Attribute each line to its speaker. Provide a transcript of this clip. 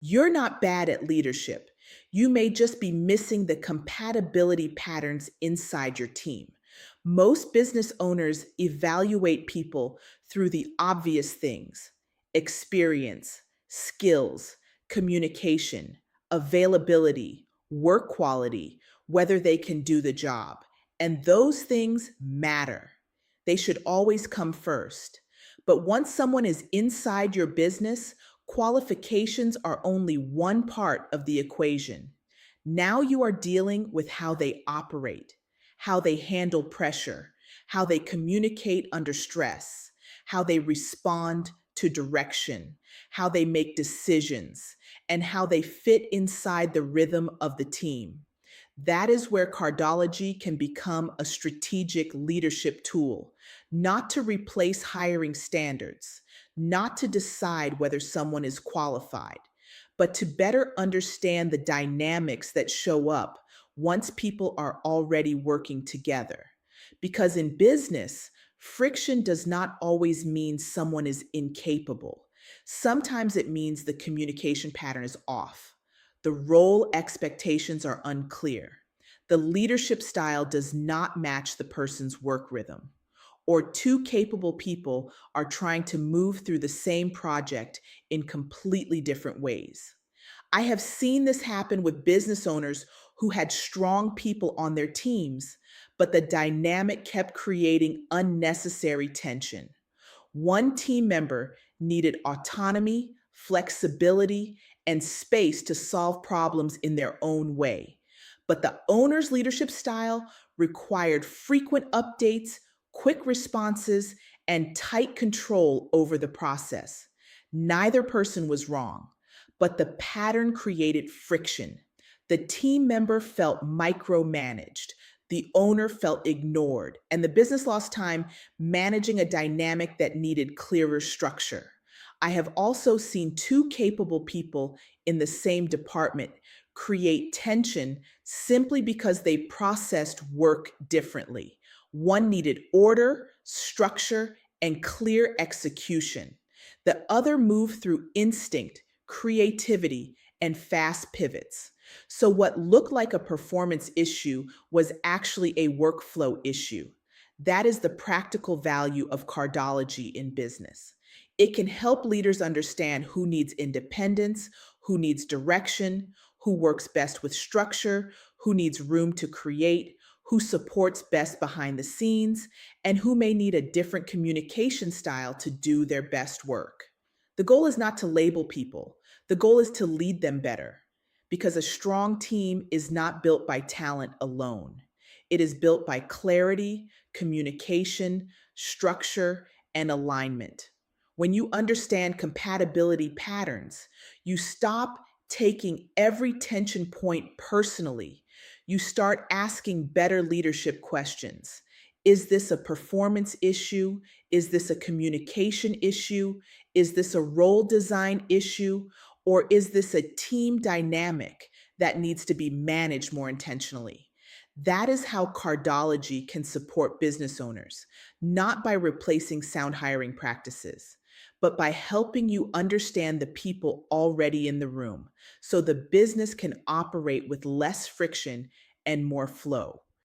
Speaker 1: You're not bad at leadership. You may just be missing the compatibility patterns inside your team. Most business owners evaluate people through the obvious things: experience, skills, communication, availability, work quality, whether they can do the job. And those things matter. They should always come first. But once someone is inside your business, qualifications are only one part of the equation. Now you are dealing with how they operate, how they handle pressure, how they communicate under stress, how they respond to direction, how they make decisions, and how they fit inside the rhythm of the team. That is where cardology can become a strategic leadership tool, not to replace hiring standards, not to decide whether someone is qualified, but to better understand the dynamics that show up once people are already working together. Because in business, friction does not always mean someone is incapable. Sometimes it means the communication pattern is off. The role expectations are unclear. The leadership style does not match the person's work rhythm. Or two capable people are trying to move through the same project in completely different ways. I have seen this happen with business owners who had strong people on their teams, but the dynamic kept creating unnecessary tension. One team member needed autonomy, flexibility, and space to solve problems in their own way. But the owner's leadership style required frequent updates, quick responses, and tight control over the process. Neither person was wrong, but the pattern created friction. The team member felt micromanaged, the owner felt ignored, and the business lost time managing a dynamic that needed clearer structure. I have also seen two capable people in the same department create tension simply because they processed work differently. One needed order, structure, and clear execution. The other moved through instinct, creativity, and fast pivots. So, what looked like a performance issue was actually a workflow issue. That is the practical value of cardology in business. It can help leaders understand who needs independence, who needs direction, who works best with structure, who needs room to create, who supports best behind the scenes, and who may need a different communication style to do their best work. The goal is not to label people, the goal is to lead them better. Because a strong team is not built by talent alone. It is built by clarity, communication, structure, and alignment. When you understand compatibility patterns, you stop taking every tension point personally. You start asking better leadership questions. Is this a performance issue? Is this a communication issue? Is this a role design issue? Or is this a team dynamic that needs to be managed more intentionally? That is how cardology can support business owners, not by replacing sound hiring practices, but by helping you understand the people already in the room so the business can operate with less friction and more flow.